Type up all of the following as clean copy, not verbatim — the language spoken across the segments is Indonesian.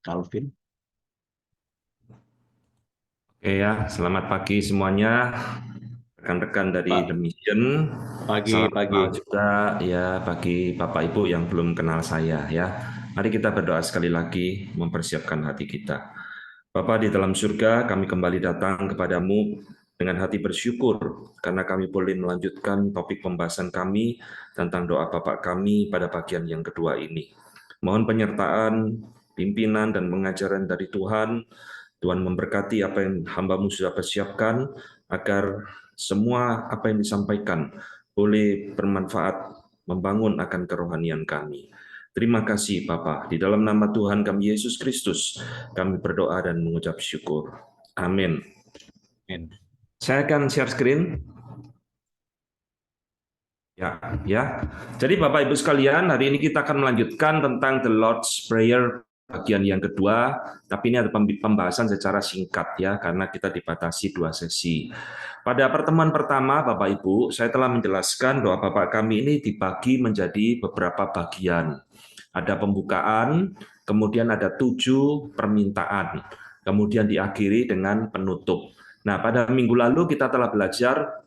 Calvin. Oke ya, selamat pagi semuanya, rekan-rekan dari The Pak, Mission. Salam pagi-pagi. kenal juga ya bagi Bapak Ibu yang belum kenal saya ya. Mari kita berdoa sekali lagi mempersiapkan hati kita. Bapa di dalam surga, kami kembali datang kepadamu dengan hati bersyukur karena kami boleh melanjutkan topik pembahasan kami tentang doa Bapak kami pada bagian yang kedua ini. Mohon penyertaan, pimpinan, dan pengajaran dari Tuhan. Tuhan memberkati apa yang hamba-Mu sudah persiapkan, agar semua apa yang disampaikan boleh bermanfaat, membangun akan kerohanian kami. Terima kasih Bapa. Di dalam nama Tuhan kami Yesus Kristus, kami berdoa dan mengucap syukur. Amin. Amin. Saya akan share screen. Ya, ya. Jadi Bapak Ibu sekalian, hari ini kita akan melanjutkan tentang the Lord's Prayer bagian yang kedua, tapi ini ada pembahasan secara singkat ya, karena kita dibatasi 2 sesi. Pada pertemuan pertama, Bapak Ibu, saya telah menjelaskan doa Bapak kami ini dibagi menjadi beberapa bagian. Ada pembukaan, kemudian ada 7 permintaan, kemudian diakhiri dengan penutup. Nah, pada minggu lalu kita telah belajar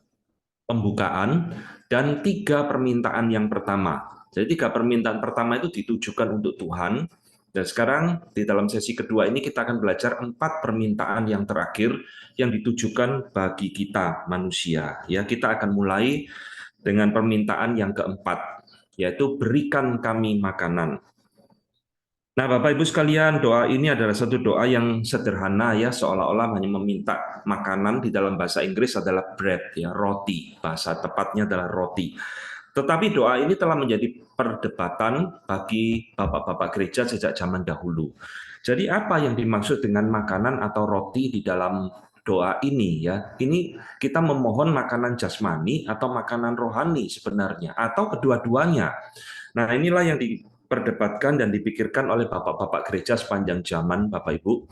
pembukaan dan 3 permintaan yang pertama. Jadi 3 permintaan pertama itu ditujukan untuk Tuhan. Dan sekarang di dalam sesi kedua ini kita akan belajar 4 permintaan yang terakhir yang ditujukan bagi kita manusia. Ya, kita akan mulai dengan permintaan yang keempat, yaitu berikan kami makanan. Nah, Bapak Ibu sekalian, doa ini adalah satu doa yang sederhana ya, seolah-olah hanya meminta makanan. Di dalam bahasa Inggris adalah bread ya, roti. Bahasa tepatnya adalah roti. Tetapi doa ini telah menjadi perdebatan bagi bapak-bapak gereja sejak zaman dahulu. Jadi apa yang dimaksud dengan makanan atau roti di dalam doa ini ya? Ini kita memohon makanan jasmani atau makanan rohani sebenarnya, atau kedua-duanya. Nah, inilah yang diperdebatkan dan dipikirkan oleh bapak-bapak gereja sepanjang zaman, Bapak Ibu.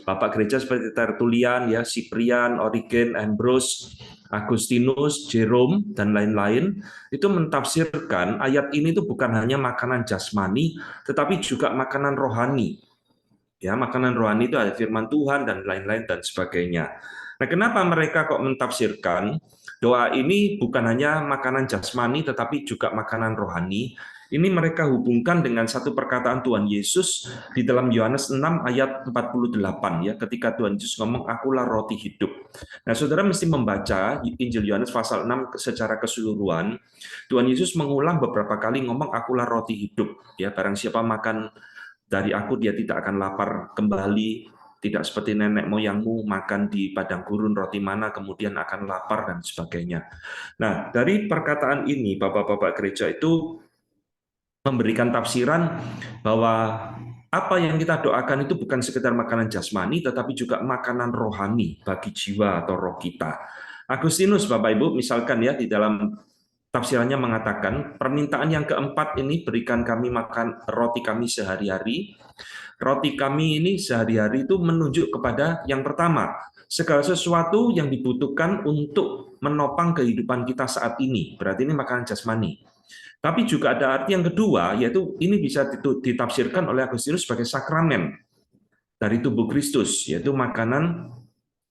Bapak gereja seperti Tertullian, ya, Cyprian, Origen, Ambrose, Agustinus, Jerome, dan lain-lain, itu mentafsirkan ayat ini itu bukan hanya makanan jasmani, tetapi juga makanan rohani. Ya, makanan rohani itu ada firman Tuhan dan lain-lain dan sebagainya. Nah, kenapa mereka kok mentafsirkan doa ini bukan hanya makanan jasmani tetapi juga makanan rohani? Ini mereka hubungkan dengan satu perkataan Tuhan Yesus di dalam Yohanes 6 ayat 48 ya, ketika Tuhan Yesus ngomong akulah roti hidup. Nah, Saudara mesti membaca Injil Yohanes pasal 6 secara keseluruhan. Tuhan Yesus mengulang beberapa kali ngomong akulah roti hidup ya, barang siapa makan dari aku dia tidak akan lapar kembali, tidak seperti nenek moyangmu makan di padang gurun roti mana kemudian akan lapar dan sebagainya. Nah, dari perkataan ini Bapak-bapak gereja itu memberikan tafsiran bahwa apa yang kita doakan itu bukan sekedar makanan jasmani tetapi juga makanan rohani bagi jiwa atau roh kita. Agustinus Bapak Ibu misalkan ya di dalam tafsirannya mengatakan permintaan yang keempat ini berikan kami makan roti kami sehari-hari. Roti kami ini sehari-hari itu menunjuk kepada yang pertama, segala sesuatu yang dibutuhkan untuk menopang kehidupan kita saat ini. Berarti ini makanan jasmani. Tapi juga ada arti yang kedua, yaitu ini bisa ditafsirkan oleh Agustinus sebagai sakramen dari tubuh Kristus, yaitu makanan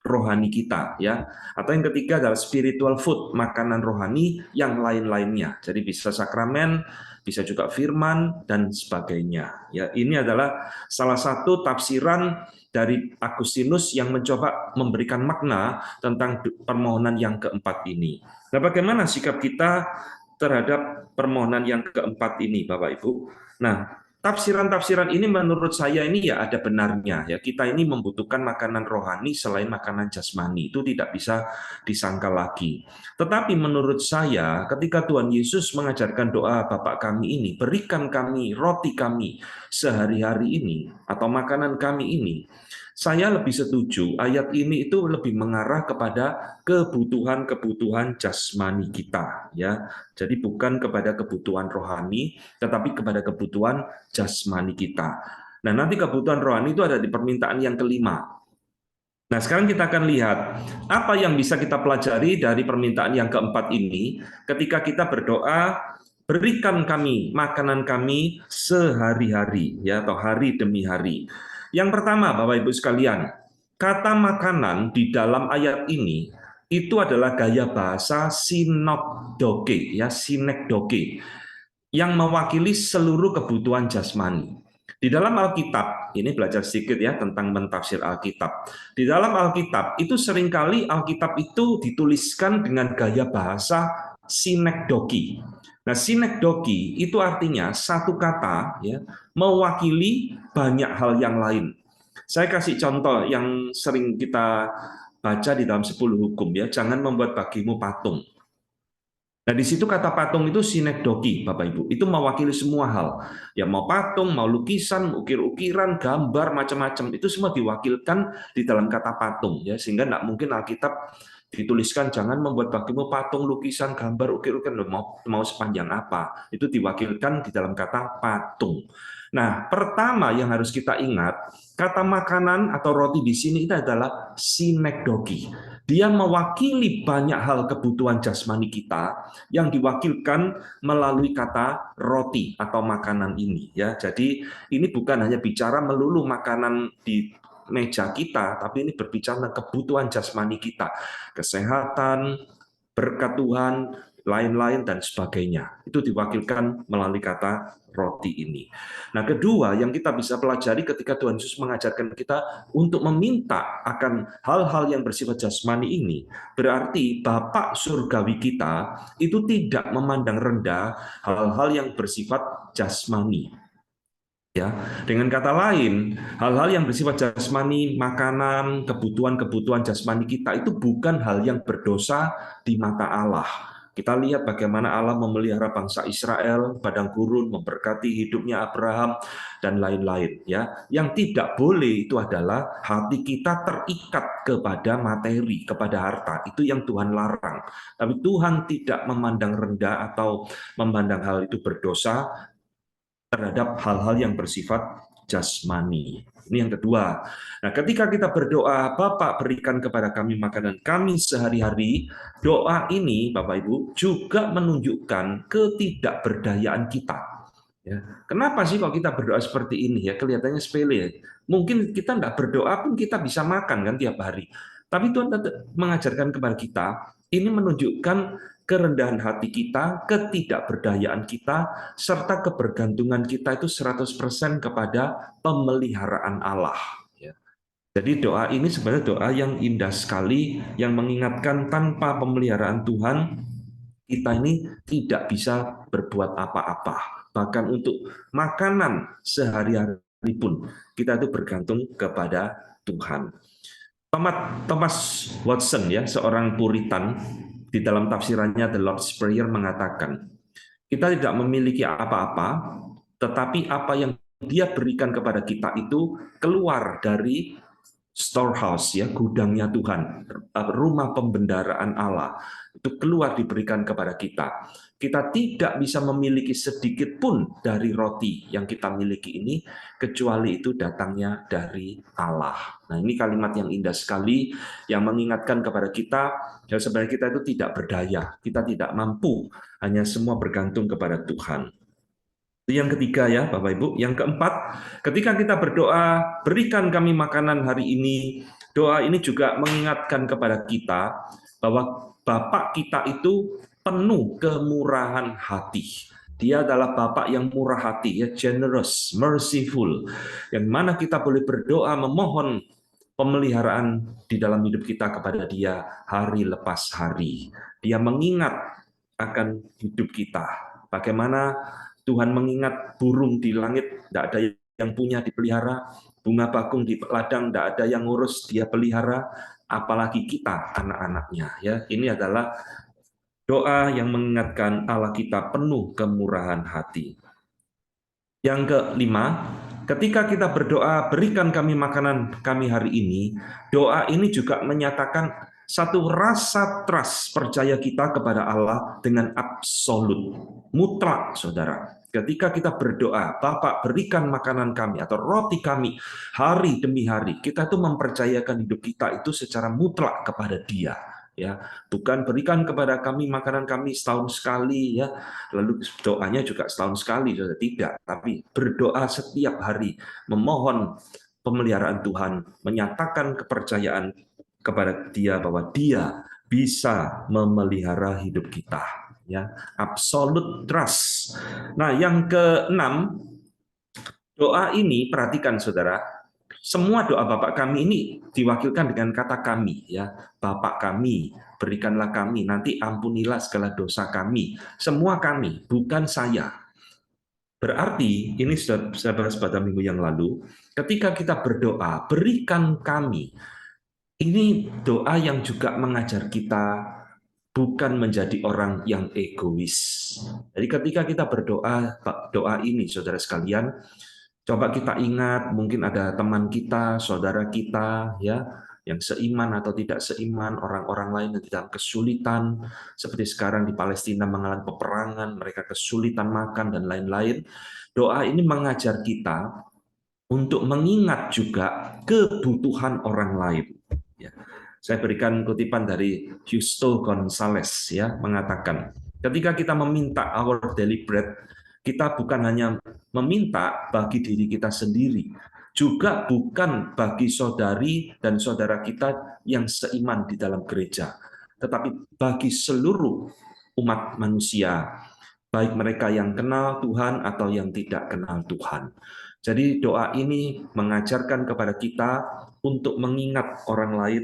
rohani kita ya. Atau yang ketiga adalah spiritual food, makanan rohani yang lain-lainnya. Jadi bisa sakramen, bisa juga firman dan sebagainya. Ya, ini adalah salah satu tafsiran dari Agustinus yang mencoba memberikan makna tentang permohonan yang keempat ini. Nah, bagaimana sikap kita terhadap permohonan yang keempat ini, Bapak Ibu? Nah, tafsiran-tafsiran ini menurut saya ini ya ada benarnya ya. Kita ini membutuhkan makanan rohani selain makanan jasmani. Itu tidak bisa disangkal lagi. Tetapi menurut saya ketika Tuhan Yesus mengajarkan doa Bapa kami ini, berikan kami roti kami sehari-hari ini atau makanan kami ini, saya lebih setuju ayat ini itu lebih mengarah kepada kebutuhan-kebutuhan jasmani kita ya. Jadi bukan kepada kebutuhan rohani tetapi kepada kebutuhan jasmani kita. Nah, nanti kebutuhan rohani itu ada di permintaan yang kelima. Nah, sekarang kita akan lihat apa yang bisa kita pelajari dari permintaan yang keempat ini ketika kita berdoa, berikan kami makanan kami sehari-hari ya atau hari demi hari. Yang pertama, Bapak Ibu sekalian, kata makanan di dalam ayat ini itu adalah gaya bahasa sinekdoke, ya, sinekdoke, yang mewakili seluruh kebutuhan jasmani. Di dalam Alkitab, ini belajar sedikit ya tentang mentafsir Alkitab. Di dalam Alkitab itu seringkali Alkitab itu dituliskan dengan gaya bahasa sinekdoki. Nah, sinekdoki itu artinya satu kata ya mewakili banyak hal yang lain. Saya kasih contoh yang sering kita baca di dalam 10 hukum ya, jangan membuat bagimu patung. Nah, di situ kata patung itu sinekdoki, Bapak Ibu. Itu mewakili semua hal. Ya, mau patung, mau lukisan, ukir-ukiran, gambar, macam-macam. Itu semua diwakilkan di dalam kata patung. Ya, sehingga tidak mungkin Alkitab dituliskan, jangan membuat bagimu patung, lukisan, gambar, ukir-ukiran. Mau sepanjang apa. Itu diwakilkan di dalam kata patung. Nah, pertama yang harus kita ingat, kata makanan atau roti di sini itu adalah sinekdoki. Dia mewakili banyak hal kebutuhan jasmani kita yang diwakilkan melalui kata roti atau makanan ini ya. Jadi ini bukan hanya bicara melulu makanan di meja kita, tapi ini berbicara tentang kebutuhan jasmani kita, kesehatan, berkat Tuhan, lain-lain dan sebagainya. Itu diwakilkan melalui kata roti ini. Nah, kedua yang kita bisa pelajari ketika Tuhan Yesus mengajarkan kita untuk meminta akan hal-hal yang bersifat jasmani ini, berarti Bapa surgawi kita itu tidak memandang rendah hal-hal yang bersifat jasmani. Ya, dengan kata lain, hal-hal yang bersifat jasmani, makanan, kebutuhan-kebutuhan jasmani kita itu bukan hal yang berdosa di mata Allah. Kita lihat bagaimana Allah memelihara bangsa Israel, padang gurun, memberkati hidupnya Abraham dan lain-lain. Ya, yang tidak boleh itu adalah hati kita terikat kepada materi, kepada harta. Itu yang Tuhan larang. Tapi Tuhan tidak memandang rendah atau memandang hal itu berdosa terhadap hal-hal yang bersifat jasmani. Ini yang kedua. Nah, ketika kita berdoa, Bapak berikan kepada kami makanan kami sehari-hari, doa ini, Bapak Ibu, juga menunjukkan ketidakberdayaan kita. Ya. Kenapa sih kalau kita berdoa seperti ini? Ya, kelihatannya sepele. Ya. Mungkin kita nggak berdoa pun kita bisa makan kan tiap hari. Tapi Tuhan mengajarkan kepada kita, ini menunjukkan kerendahan hati kita, ketidakberdayaan kita, serta kebergantungan kita itu 100% kepada pemeliharaan Allah. Ya. Jadi doa ini sebenarnya doa yang indah sekali, yang mengingatkan tanpa pemeliharaan Tuhan, kita ini tidak bisa berbuat apa-apa. Bahkan untuk makanan sehari-hari pun, kita itu bergantung kepada Tuhan. Thomas Watson ya, seorang Puritan, di dalam tafsirannya The Lord's Prayer mengatakan, kita tidak memiliki apa-apa, tetapi apa yang Dia berikan kepada kita itu keluar dari storehouse ya, gudangnya Tuhan, rumah pembendaraan Allah. Itu keluar diberikan kepada kita. Kita tidak bisa memiliki sedikit pun dari roti yang kita miliki ini kecuali itu datangnya dari Allah. Nah, ini kalimat yang indah sekali yang mengingatkan kepada kita ya, sebenarnya kita itu tidak berdaya, kita tidak mampu, hanya semua bergantung kepada Tuhan. Itu yang ketiga ya, Bapak Ibu. Yang keempat, ketika kita berdoa, berikan kami makanan hari ini, doa ini juga mengingatkan kepada kita bahwa Bapak kita itu penuh kemurahan hati. Dia adalah Bapak yang murah hati, ya, generous, merciful. Yang mana kita boleh berdoa memohon pemeliharaan di dalam hidup kita kepada Dia hari lepas hari. Dia mengingat akan hidup kita. Bagaimana Tuhan mengingat burung di langit, tidak ada yang punya dipelihara, bunga bakung di ladang, tidak ada yang ngurus, Dia pelihara, apalagi kita anak-anaknya. Ya, ini adalah doa yang mengingatkan Allah kita penuh kemurahan hati. Yang kelima, ketika kita berdoa, berikan kami makanan kami hari ini, doa ini juga menyatakan satu rasa trust, percaya kita kepada Allah dengan absolut, mutlak, saudara. Ketika kita berdoa, Bapak berikan makanan kami atau roti kami hari demi hari, kita itu mempercayakan hidup kita itu secara mutlak kepada Dia. Ya, bukan berikan kepada kami makanan kami setahun sekali ya, lalu doanya juga setahun sekali, tidak, tapi berdoa setiap hari, memohon pemeliharaan Tuhan, menyatakan kepercayaan kepada Dia bahwa Dia bisa memelihara hidup kita, ya, absolute trust. Nah, yang keenam, doa ini perhatikan saudara, semua doa Bapak kami ini diwakilkan dengan kata kami, ya, Bapak kami, berikanlah kami, nanti ampunilah segala dosa kami, semua kami, bukan saya. Berarti ini sudah saya bahas pada minggu yang lalu, ketika kita berdoa, berikan kami, ini doa yang juga mengajar kita bukan menjadi orang yang egois. Jadi ketika kita berdoa, doa ini saudara sekalian, coba kita ingat, mungkin ada teman kita, saudara kita, ya, yang seiman atau tidak seiman, orang-orang lain yang dalam kesulitan, seperti sekarang di Palestina mengalami peperangan, mereka kesulitan makan dan lain-lain. Doa ini mengajar kita untuk mengingat juga kebutuhan orang lain. Ya. Saya berikan kutipan dari Justo Gonzalez, ya, mengatakan, ketika kita meminta our daily bread, kita bukan hanya meminta bagi diri kita sendiri, juga bukan bagi saudari dan saudara kita yang seiman di dalam gereja, tetapi bagi seluruh umat manusia, baik mereka yang kenal Tuhan atau yang tidak kenal Tuhan. Jadi doa ini mengajarkan kepada kita untuk mengingat orang lain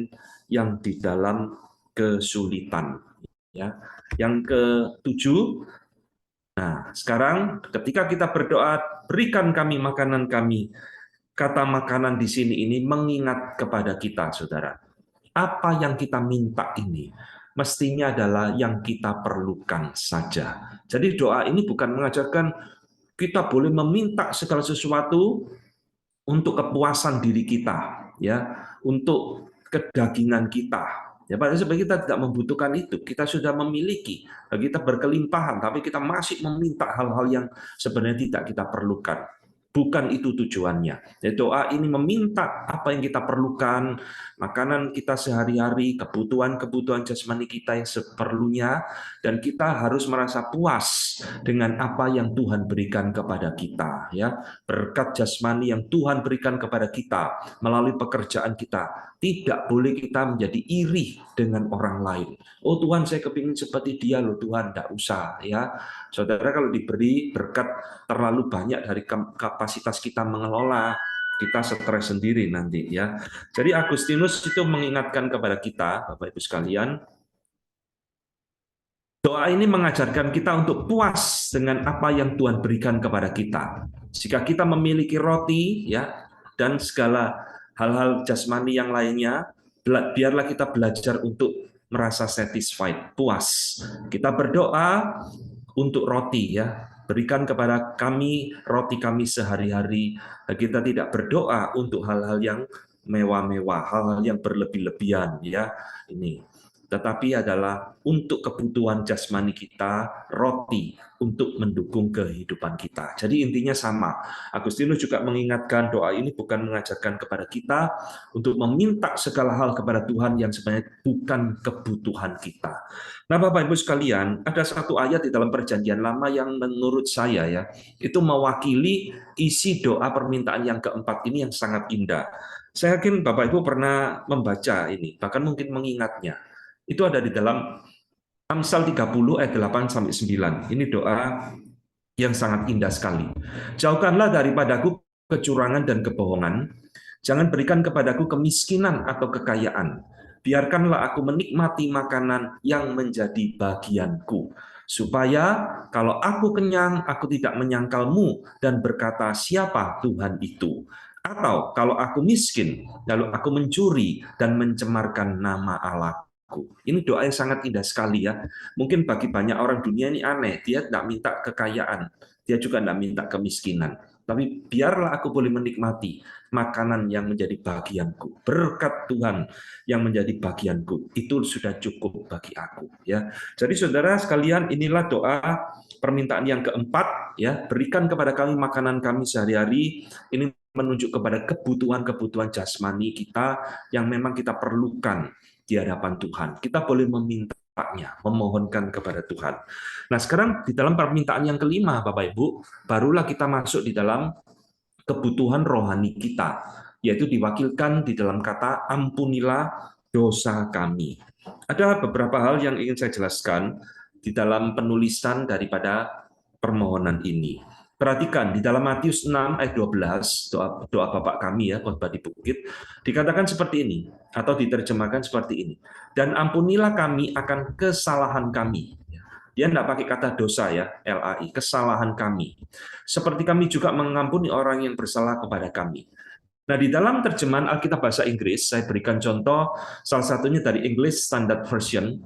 yang di dalam kesulitan. Ya. Yang ketujuh, nah sekarang ketika kita berdoa, berikan kami makanan kami. Kata makanan di sini ini mengingat kepada kita, saudara. Apa yang kita minta ini mestinya adalah yang kita perlukan saja. Jadi doa ini bukan mengajarkan kita boleh meminta segala sesuatu untuk kepuasan diri kita, ya, untuk kedagingan kita. Ya, padahal sebenarnya kita tidak membutuhkan itu. Kita sudah memiliki, kita berkelimpahan, tapi kita masih meminta hal-hal yang sebenarnya tidak kita perlukan. Bukan itu tujuannya. Jadi doa ini meminta apa yang kita perlukan, makanan kita sehari-hari, kebutuhan-kebutuhan jasmani kita yang seperlunya, dan kita harus merasa puas dengan apa yang Tuhan berikan kepada kita. Ya, berkat jasmani yang Tuhan berikan kepada kita melalui pekerjaan kita. Tidak boleh kita menjadi iri dengan orang lain. Oh Tuhan, saya kepingin seperti dia loh Tuhan, tidak usah, ya. Saudara, kalau diberi berkat terlalu banyak dari kapasitas kita mengelola, kita stres sendiri nanti, ya. Jadi Agustinus itu mengingatkan kepada kita, Bapak Ibu sekalian, doa ini mengajarkan kita untuk puas dengan apa yang Tuhan berikan kepada kita. Jika kita memiliki roti, ya, dan segala hal-hal jasmani yang lainnya, biarlah kita belajar untuk merasa satisfied, puas. Kita berdoa untuk roti, ya. Berikan kepada kami roti kami sehari-hari. Kita tidak berdoa untuk hal-hal yang mewah-mewah, hal-hal yang berlebih-lebihan, ya. Ini tetapi adalah untuk kebutuhan jasmani kita, roti untuk mendukung kehidupan kita. Jadi intinya sama. Agustinus juga mengingatkan doa ini bukan mengajarkan kepada kita untuk meminta segala hal kepada Tuhan yang sebenarnya bukan kebutuhan kita. Nah, Bapak Ibu sekalian, ada satu ayat di dalam Perjanjian Lama yang menurut saya, ya, itu mewakili isi doa permintaan yang keempat ini yang sangat indah. Saya yakin Bapak Ibu pernah membaca ini, bahkan mungkin mengingatnya. Itu ada di dalam Amsal 30 ayat 8 sampai 9. Ini doa yang sangat indah sekali. Jauhkanlah daripadaku kecurangan dan kebohongan. Jangan berikan kepadaku kemiskinan atau kekayaan. Biarkanlah aku menikmati makanan yang menjadi bagianku. Supaya kalau aku kenyang, aku tidak menyangkalmu dan berkata, siapa Tuhan itu? Atau kalau aku miskin, lalu aku mencuri dan mencemarkan nama Allah. Ini doa yang sangat indah sekali, ya. Mungkin bagi banyak orang dunia ini aneh, dia tidak minta kekayaan, dia juga tidak minta kemiskinan. Tapi biarlah aku boleh menikmati makanan yang menjadi bagianku, berkat Tuhan yang menjadi bagianku, itu sudah cukup bagi aku, ya. Jadi saudara sekalian, inilah doa permintaan yang keempat, ya. Berikan kepada kami makanan kami sehari-hari. Ini menunjuk kepada kebutuhan-kebutuhan jasmani kita yang memang kita perlukan di hadapan Tuhan. Kita boleh memintanya, memohonkan kepada Tuhan. Nah, sekarang di dalam permintaan yang kelima, Bapak Ibu, barulah kita masuk di dalam kebutuhan rohani kita. yaitu diwakilkan di dalam kata ampunilah dosa kami. Ada beberapa hal yang ingin saya jelaskan di dalam penulisan daripada permohonan ini. Perhatikan di dalam Matius 6 ayat 12, doa Bapak kami ya, khotbah di bukit, dikatakan seperti ini atau diterjemahkan seperti ini. Dan ampunilah kami akan kesalahan kami. Dia tidak pakai kata dosa ya, LAI, kesalahan kami. Seperti kami juga mengampuni orang yang bersalah kepada kami. Nah, di dalam terjemahan Alkitab bahasa Inggris, saya berikan contoh salah satunya dari English Standard Version,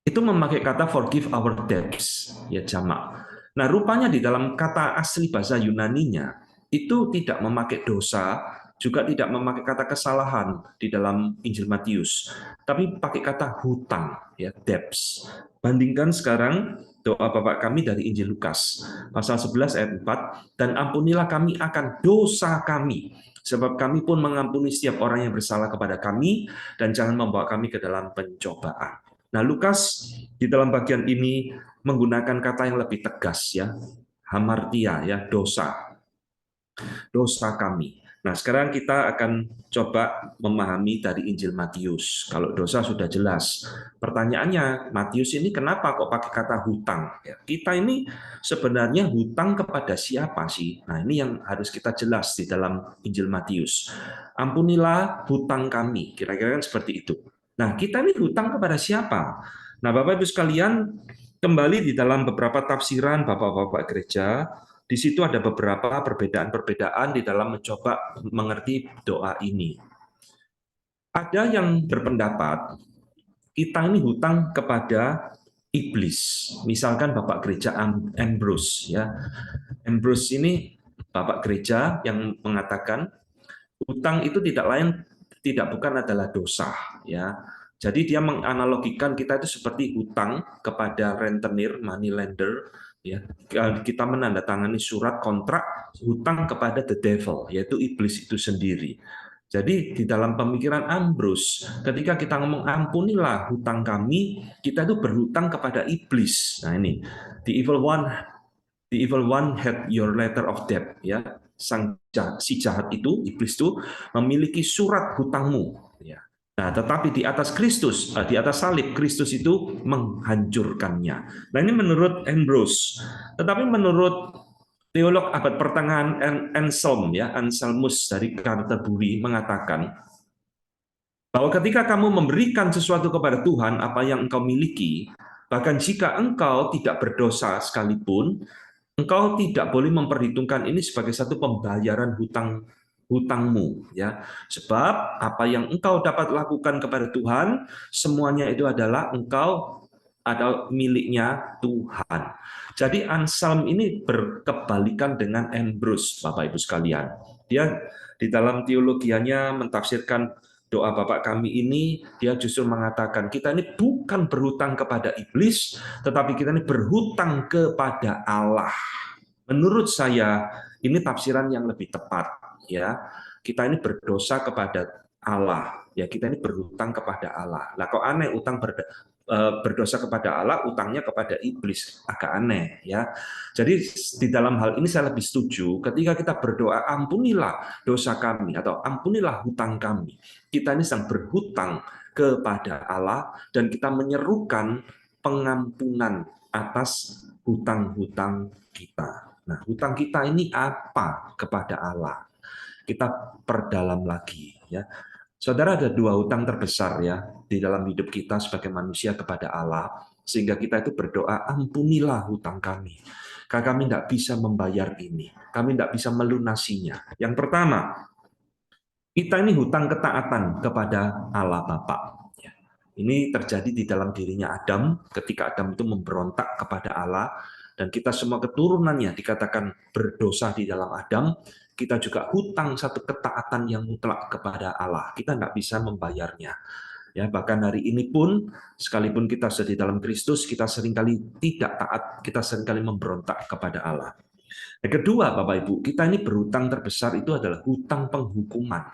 itu memakai kata forgive our debts, ya jamak. Nah, rupanya di dalam kata asli bahasa Yunaninya itu tidak memakai dosa, juga tidak memakai kata kesalahan di dalam Injil Matius, tapi pakai kata hutang, ya debts. Bandingkan sekarang doa Bapak kami dari Injil Lukas, pasal 11 ayat 4, dan ampunilah kami akan dosa kami, sebab kami pun mengampuni setiap orang yang bersalah kepada kami, dan jangan membawa kami ke dalam pencobaan. Nah, Lukas di dalam bagian ini menggunakan kata yang lebih tegas ya, hamartia ya, dosa kami. Nah, sekarang kita akan coba memahami dari Injil Matius. Kalau dosa sudah jelas. Pertanyaannya, Matius ini kenapa kok pakai kata hutang? Ya, kita ini sebenarnya hutang kepada siapa sih? Nah, ini yang harus kita jelas di dalam Injil Matius. Ampunilah hutang kami. Kira-kira kan seperti itu. Nah, kita ini hutang kepada siapa? Nah, Bapak Ibu sekalian, kembali di dalam beberapa tafsiran Bapak-bapak gereja, di situ ada beberapa perbedaan-perbedaan di dalam mencoba mengerti doa ini. Ada yang berpendapat kita ini hutang kepada iblis. Misalkan Bapak Gereja Ambrose ya. Ambrose ini Bapak Gereja yang mengatakan hutang itu tidak bukan adalah dosa ya. Jadi dia menganalogikan kita itu seperti hutang kepada rentenir, money lender, ya. Kita menandatangani surat kontrak hutang kepada the devil, yaitu iblis itu sendiri. Jadi di dalam pemikiran Ambrose, ketika kita ngomong ampunilah hutang kami, kita itu berhutang kepada iblis. Nah ini, the evil one had your letter of debt, ya. Si jahat itu, iblis itu memiliki surat hutangmu, ya. Nah, tetapi di atas Kristus, di atas salib, Kristus itu menghancurkannya. Nah, ini menurut Ambrose. Tetapi menurut teolog abad pertengahan Anselmus dari Canterbury mengatakan bahwa ketika kamu memberikan sesuatu kepada Tuhan, apa yang engkau miliki, bahkan jika engkau tidak berdosa sekalipun, engkau tidak boleh memperhitungkan ini sebagai satu pembayaran hutangmu, ya. Sebab apa yang engkau dapat lakukan kepada Tuhan, semuanya itu adalah engkau ada miliknya Tuhan. Jadi Anselm ini berkebalikan dengan Ambrose, Bapak Ibu sekalian. Dia di dalam teologianya mentafsirkan doa Bapak kami ini, dia justru mengatakan kita ini bukan berhutang kepada iblis, tetapi kita ini berhutang kepada Allah. Menurut saya ini tafsiran yang lebih tepat, ya. Kita ini berdosa kepada Allah, ya, kita ini berhutang kepada Allah. Lah kok aneh berdosa kepada Allah, utangnya kepada iblis, agak aneh, ya. Jadi di dalam hal ini saya lebih setuju ketika kita berdoa ampunilah dosa kami atau ampunilah hutang kami. Kita ini sedang berhutang kepada Allah dan kita menyerukan pengampunan atas hutang-hutang kita. Nah, hutang kita ini apa kepada Allah? Kita perdalam lagi, ya. Saudara, ada dua hutang terbesar ya di dalam hidup kita sebagai manusia kepada Allah, sehingga kita itu berdoa ampunilah hutang kami. Karena kami tidak bisa membayar ini, kami tidak bisa melunasinya. Yang pertama, kita ini hutang ketaatan kepada Allah Bapa. Ini terjadi di dalam dirinya Adam ketika Adam itu memberontak kepada Allah, dan kita semua keturunannya dikatakan berdosa di dalam Adam. Kita juga hutang satu ketaatan yang mutlak kepada Allah. Kita nggak bisa membayarnya. Ya, bahkan hari ini pun, sekalipun kita sudah di dalam Kristus, kita seringkali tidak taat, kita seringkali memberontak kepada Allah. Yang kedua, Bapak Ibu, kita ini berhutang terbesar itu adalah hutang penghukuman.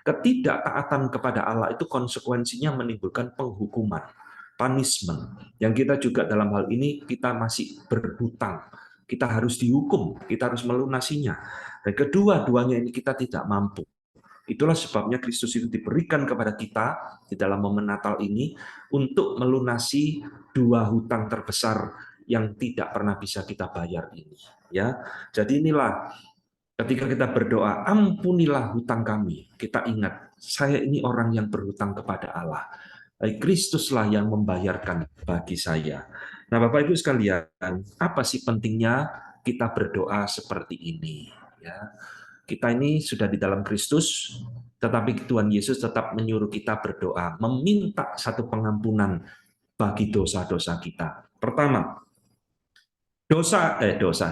Ketidaktaatan kepada Allah itu konsekuensinya menimbulkan penghukuman, punishment. Yang kita juga dalam hal ini kita masih berhutang. Kita harus dihukum, kita harus melunasinya. Dan kedua-duanya ini kita tidak mampu. Itulah sebabnya Kristus itu diberikan kepada kita di dalam momen Natal ini untuk melunasi dua hutang terbesar yang tidak pernah bisa kita bayar ini. Ya, jadi inilah ketika kita berdoa, ampunilah hutang kami. Kita ingat, saya ini orang yang berhutang kepada Allah. Kristuslah yang membayarkan bagi saya. Nah, Bapak Ibu sekalian, apa sih pentingnya kita berdoa seperti ini? Ya, kita ini sudah di dalam Kristus, tetapi Tuhan Yesus tetap menyuruh kita berdoa, meminta satu pengampunan bagi dosa-dosa kita. Pertama,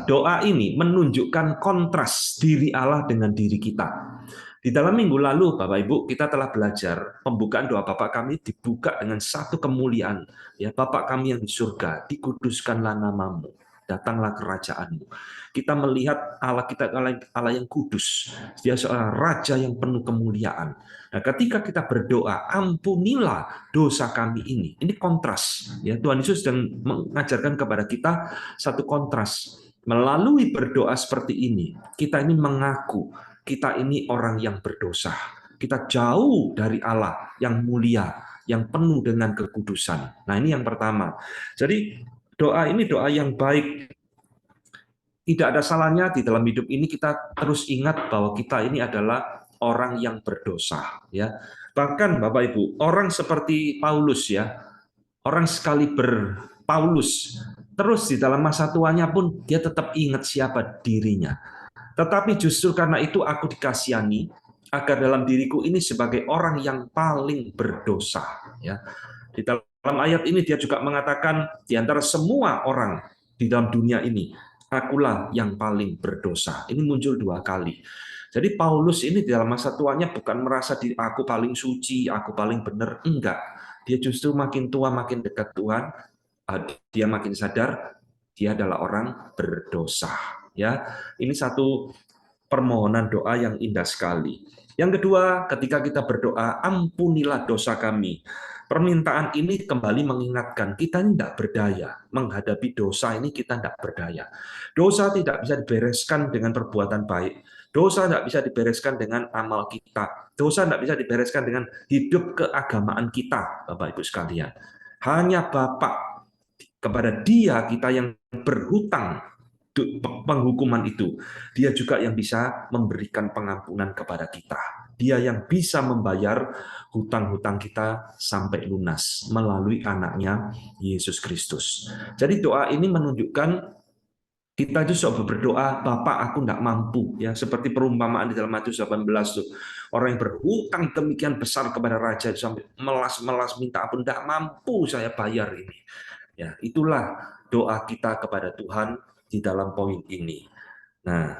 doa ini menunjukkan kontras diri Allah dengan diri kita. Di dalam minggu lalu, Bapak Ibu, kita telah belajar pembukaan doa Bapa kami dibuka dengan satu kemuliaan. Ya, Bapa kami yang di surga, dikuduskanlah namamu, datanglah kerajaanmu. Kita melihat Allah kita Allah yang kudus. Dia seorang raja yang penuh kemuliaan. Nah, ketika kita berdoa, ampunilah dosa kami ini. Ini kontras. Ya, Tuhan Yesus sedang mengajarkan kepada kita satu kontras. Melalui berdoa seperti ini, kita ini mengaku kita ini orang yang berdosa. Kita jauh dari Allah yang mulia, yang penuh dengan kekudusan. Nah, ini yang pertama. Jadi doa ini doa yang baik. Tidak ada salahnya di dalam hidup ini kita terus ingat bahwa kita ini adalah orang yang berdosa. Ya, bahkan Bapak Ibu, orang seperti Paulus ya, orang sekali Paulus, terus di dalam masa tuanya pun dia tetap ingat siapa dirinya. Tetapi justru karena itu aku dikasihani agar dalam diriku ini sebagai orang yang paling berdosa. Ya, di dalam ayat ini dia juga mengatakan di antara semua orang di dalam dunia ini, akulah yang paling berdosa. Ini muncul dua kali. Jadi Paulus ini di dalam masa tuanya bukan merasa aku paling suci, aku paling benar, enggak. Dia justru makin tua makin dekat Tuhan, dia makin sadar dia adalah orang berdosa. Ya, ini satu permohonan doa yang indah sekali. Yang kedua, ketika kita berdoa, ampunilah dosa kami. Permintaan ini kembali mengingatkan kita tidak berdaya menghadapi dosa ini, kita tidak berdaya. Dosa tidak bisa dibereskan dengan perbuatan baik. Dosa tidak bisa dibereskan dengan amal kita. Dosa tidak bisa dibereskan dengan hidup keagamaan kita, Bapak Ibu sekalian. Hanya Bapak, kepada Dia kita yang berhutang penghukuman itu. Dia juga yang bisa memberikan pengampunan kepada kita. Dia yang bisa membayar hutang-hutang kita sampai lunas melalui anaknya Yesus Kristus. Jadi doa ini menunjukkan kita itu sudah berdoa, Bapak aku tidak mampu. Ya, seperti perumpamaan di dalam Matius 18 tuh. Orang yang berhutang demikian besar kepada raja sampai melas-melas minta ampun, tidak mampu saya bayar ini. Ya, itulah doa kita kepada Tuhan di dalam poin ini. Nah,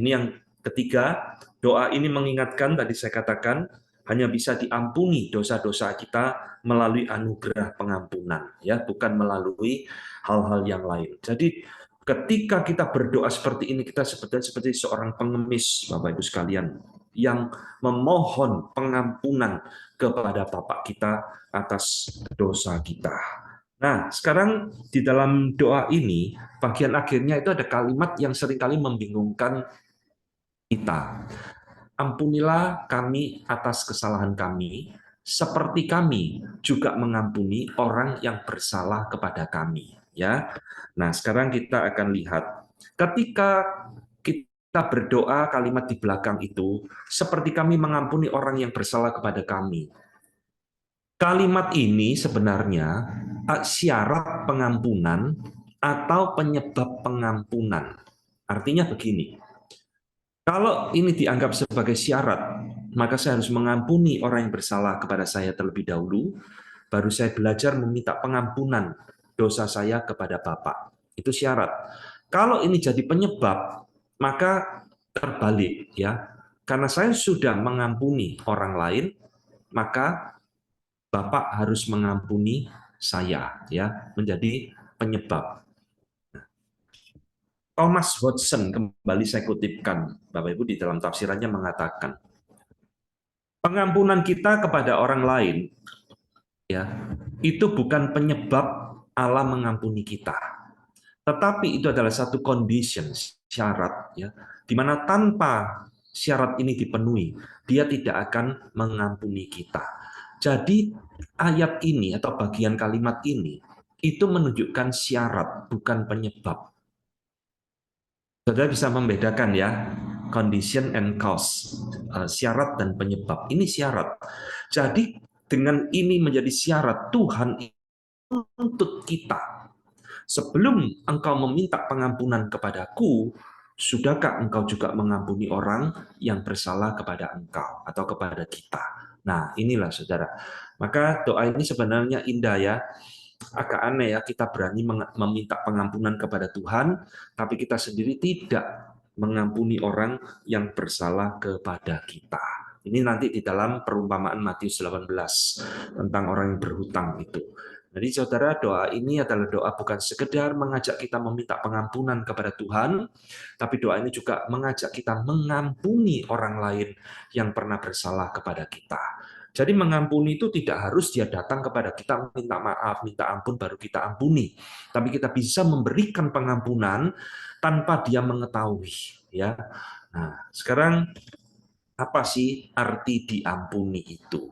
ini yang ketiga, doa ini mengingatkan tadi saya katakan hanya bisa diampuni dosa-dosa kita melalui anugerah pengampunan, ya, bukan melalui hal-hal yang lain. Jadi ketika kita berdoa seperti ini, kita seperti seorang pengemis, Bapak Ibu sekalian, yang memohon pengampunan kepada Bapa kita atas dosa kita. Nah, sekarang di dalam doa ini, bagian akhirnya itu ada kalimat yang seringkali membingungkan kita. Ampunilah kami atas kesalahan kami, seperti kami juga mengampuni orang yang bersalah kepada kami. Ya, nah sekarang kita akan lihat ketika kita berdoa kalimat di belakang itu, seperti kami mengampuni orang yang bersalah kepada kami. Kalimat ini sebenarnya syarat pengampunan atau penyebab pengampunan. Artinya begini, kalau ini dianggap sebagai syarat, maka saya harus mengampuni orang yang bersalah kepada saya terlebih dahulu, baru saya belajar meminta pengampunan dosa saya kepada Bapa. Itu syarat. Kalau ini jadi penyebab, maka terbalik ya. Karena saya sudah mengampuni orang lain, maka Bapak harus mengampuni saya, ya, menjadi penyebab. Thomas Watson, kembali saya kutipkan, Bapak Ibu, di dalam tafsirannya mengatakan, pengampunan kita kepada orang lain, ya, itu bukan penyebab Allah mengampuni kita, tetapi itu adalah satu condition, syarat, ya, di mana tanpa syarat ini dipenuhi, Dia tidak akan mengampuni kita. Jadi ayat ini atau bagian kalimat ini itu menunjukkan syarat, bukan penyebab. Saudara bisa membedakan ya, condition and cause, syarat dan penyebab. Ini syarat. Jadi dengan ini menjadi syarat, Tuhan menuntut kita. Sebelum engkau meminta pengampunan kepadaku, sudahkah engkau juga mengampuni orang yang bersalah kepada engkau atau kepada kita? Nah, inilah saudara. Maka doa ini sebenarnya indah ya. Agak aneh ya, kita berani meminta pengampunan kepada Tuhan, tapi kita sendiri tidak mengampuni orang yang bersalah kepada kita. Ini nanti di dalam perumpamaan Matius 18 tentang orang yang berhutang itu. Jadi saudara, doa ini adalah doa bukan sekedar mengajak kita meminta pengampunan kepada Tuhan, tapi doa ini juga mengajak kita mengampuni orang lain yang pernah bersalah kepada kita. Jadi mengampuni itu tidak harus dia datang kepada kita minta maaf, minta ampun baru kita ampuni. Tapi kita bisa memberikan pengampunan tanpa dia mengetahui. Ya. Nah, sekarang apa sih arti diampuni itu?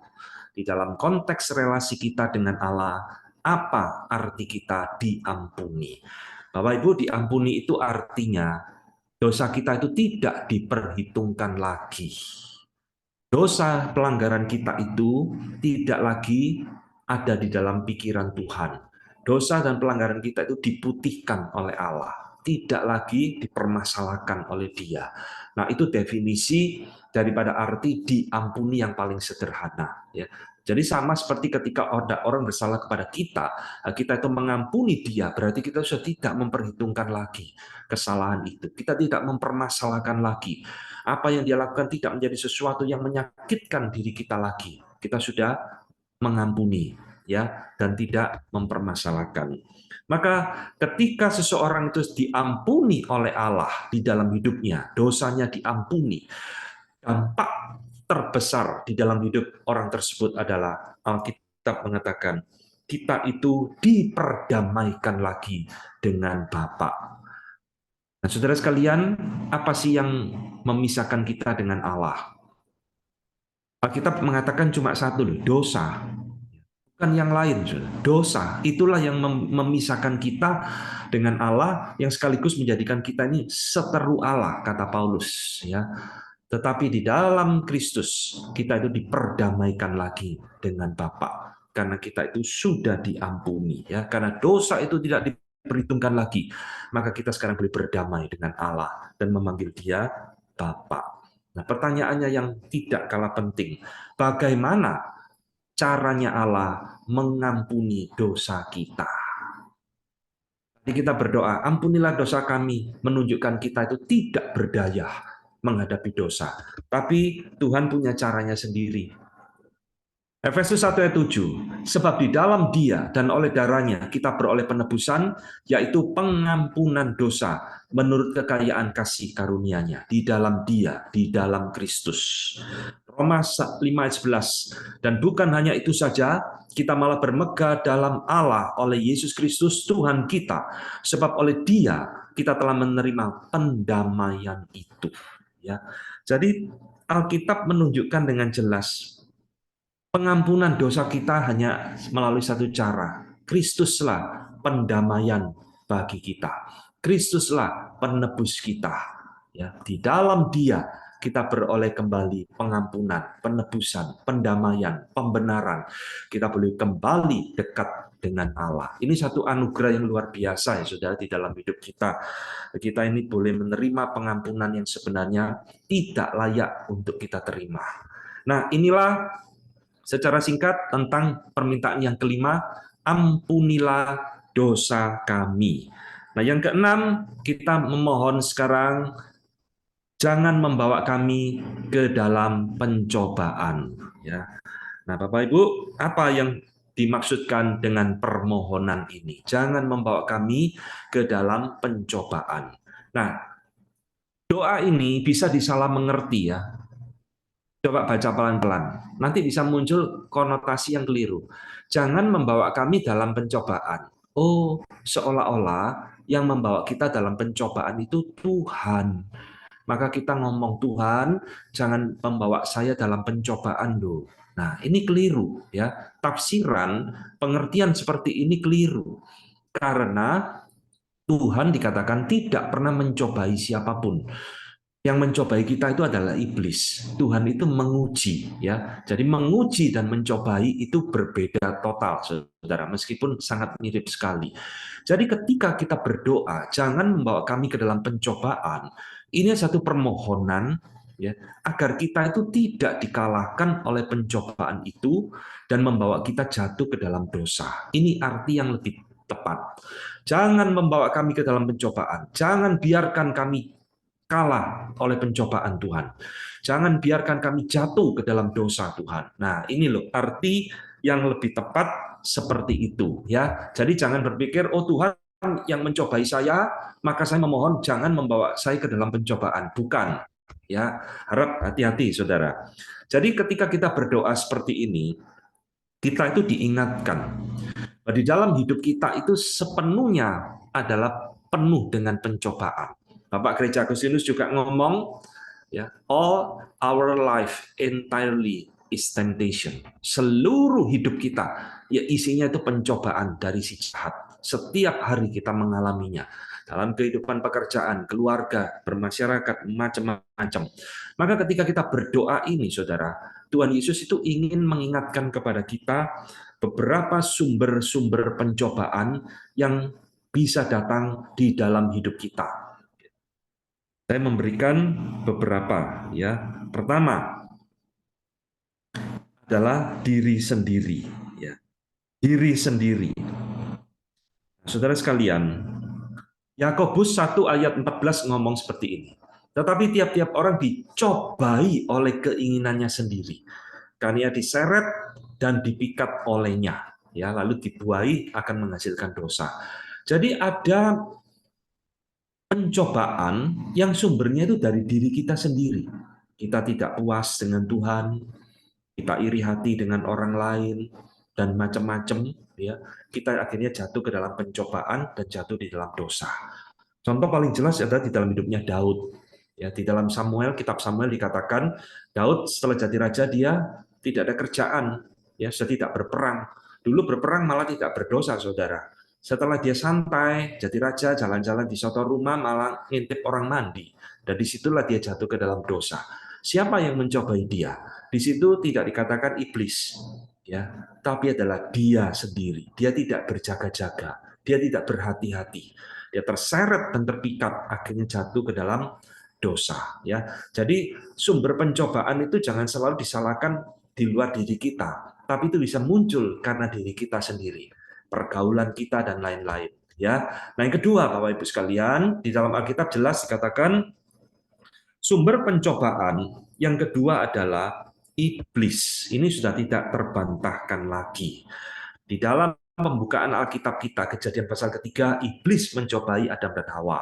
Di dalam konteks relasi kita dengan Allah, apa arti kita diampuni? Bapak Ibu, diampuni itu artinya dosa kita itu tidak diperhitungkan lagi. Dosa pelanggaran kita itu tidak lagi ada di dalam pikiran Tuhan. Dosa dan pelanggaran kita itu diputihkan oleh Allah, tidak lagi dipermasalahkan oleh Dia. Nah, itu definisi daripada arti diampuni yang paling sederhana. Ya. Jadi sama seperti ketika ada orang bersalah kepada kita, kita itu mengampuni dia, berarti kita sudah tidak memperhitungkan lagi kesalahan itu. Kita tidak mempermasalahkan lagi. Apa yang dia lakukan tidak menjadi sesuatu yang menyakitkan diri kita lagi. Kita sudah mengampuni, ya, dan tidak mempermasalahkan. Maka ketika seseorang itu diampuni oleh Allah di dalam hidupnya, dosanya diampuni, dampak terbesar di dalam hidup orang tersebut adalah Alkitab mengatakan kita itu diperdamaikan lagi dengan Bapa. Nah, saudara sekalian, apa sih yang memisahkan kita dengan Allah? Alkitab mengatakan cuma satu, dosa. Bukan yang lain, saudara. Dosa, itulah yang memisahkan kita dengan Allah, yang sekaligus menjadikan kita ini seteru Allah, kata Paulus. Ya. Tetapi di dalam Kristus, kita itu diperdamaikan lagi dengan Bapa. Karena kita itu sudah diampuni. Ya. Karena dosa itu tidak diperhitungkan lagi, maka kita sekarang boleh berdamai dengan Allah dan memanggil Dia Bapa. Nah, pertanyaannya yang tidak kalah penting, bagaimana caranya Allah mengampuni dosa kita? Jadi kita berdoa, ampunilah dosa kami, menunjukkan kita itu tidak berdaya menghadapi dosa. Tapi Tuhan punya caranya sendiri. Efesus 1 ayat 7, sebab di dalam Dia dan oleh darahnya kita beroleh penebusan, yaitu pengampunan dosa menurut kekayaan kasih karunia-Nya di dalam Dia, di dalam Kristus. Roma 5 ayat 11, dan bukan hanya itu saja, kita malah bermegah dalam Allah oleh Yesus Kristus Tuhan kita, sebab oleh Dia kita telah menerima pendamaian itu. Ya, jadi Alkitab menunjukkan dengan jelas pengampunan dosa kita hanya melalui satu cara. Kristuslah pendamaian bagi kita. Kristuslah penebus kita. Ya, di dalam Dia kita beroleh kembali pengampunan, penebusan, pendamaian, pembenaran. Kita boleh kembali dekat dengan Allah. Ini satu anugerah yang luar biasa ya saudara di dalam hidup kita. Kita ini boleh menerima pengampunan yang sebenarnya tidak layak untuk kita terima. Nah, inilah secara singkat tentang permintaan yang kelima, ampunilah dosa kami. Nah, yang keenam, kita memohon sekarang, jangan membawa kami ke dalam pencobaan. Ya. Nah, Bapak Ibu, apa yang dimaksudkan dengan permohonan ini? Jangan membawa kami ke dalam pencobaan. Nah, doa ini bisa disalah mengerti ya. Coba baca pelan-pelan. Nanti bisa muncul konotasi yang keliru. Jangan membawa kami dalam pencobaan. Oh, seolah-olah yang membawa kita dalam pencobaan itu Tuhan. maka kita ngomong, Tuhan, jangan membawa saya dalam pencobaan loh. Nah, ini keliru ya. Tafsiran, pengertian seperti ini keliru. Karena Tuhan dikatakan tidak pernah mencobai siapapun. Yang mencobai kita itu adalah iblis. Tuhan itu menguji, ya. Jadi menguji dan mencobai itu berbeda total, saudara. Meskipun sangat mirip sekali. Jadi ketika kita berdoa, jangan membawa kami ke dalam pencobaan. Ini satu permohonan, ya, agar kita itu tidak dikalahkan oleh pencobaan itu dan membawa kita jatuh ke dalam dosa. Ini arti yang lebih tepat. Jangan membawa kami ke dalam pencobaan. Jangan biarkan kami kalah oleh pencobaan Tuhan. Jangan biarkan kami jatuh ke dalam dosa Tuhan. Nah, ini loh arti yang lebih tepat seperti itu ya. Jadi jangan berpikir oh Tuhan yang mencobai saya, maka saya memohon jangan membawa saya ke dalam pencobaan. Bukan. Ya, harap hati-hati Saudara. Jadi ketika kita berdoa seperti ini, kita itu diingatkan bahwa di dalam hidup kita itu sepenuhnya adalah penuh dengan pencobaan. Bapak Gereja Agustinus juga ngomong, ya, all our life entirely is temptation. Seluruh hidup kita ya isinya itu pencobaan dari si jahat. Setiap hari kita mengalaminya dalam kehidupan pekerjaan, keluarga, bermasyarakat, macam-macam. Maka ketika kita berdoa ini, saudara, Tuhan Yesus itu ingin mengingatkan kepada kita beberapa sumber-sumber pencobaan yang bisa datang di dalam hidup kita. Saya memberikan beberapa ya. Pertama adalah diri sendiri ya. Diri sendiri. Saudara sekalian, Yakobus 1 ayat 14 ngomong seperti ini. Tetapi tiap-tiap orang dicobai oleh keinginannya sendiri. Karena ia diseret dan dipikat olehnya, ya, lalu dibuai akan menghasilkan dosa. Jadi ada pencobaan yang sumbernya itu dari diri kita sendiri. Kita tidak puas dengan Tuhan, kita iri hati dengan orang lain, dan macam-macam. Ya, kita akhirnya jatuh ke dalam pencobaan dan jatuh di dalam dosa. Contoh paling jelas adalah di dalam hidupnya Daud. Ya, di dalam Samuel, kitab Samuel dikatakan Daud setelah jadi raja dia tidak ada kerjaan, ya, sudah tidak berperang. Dulu berperang malah tidak berdosa, saudara. Setelah dia santai, jadi raja, jalan-jalan di suatu rumah, malah ngintip orang mandi. Dan disitulah dia jatuh ke dalam dosa. Siapa yang mencobai dia? Di situ tidak dikatakan iblis, ya, tapi adalah dia sendiri. Dia tidak berjaga-jaga, dia tidak berhati-hati. Dia terseret dan terpikat, akhirnya jatuh ke dalam dosa. Ya, jadi sumber pencobaan itu jangan selalu disalahkan di luar diri kita, tapi itu bisa muncul karena diri kita sendiri, pergaulan kita dan lain-lain. Ya, nah yang kedua, Bapak Ibu sekalian, di dalam Alkitab jelas dikatakan sumber pencobaan yang kedua adalah iblis. Ini sudah tidak terbantahkan lagi. Di dalam pembukaan Alkitab kita, Kejadian pasal ketiga, iblis mencobai Adam dan Hawa.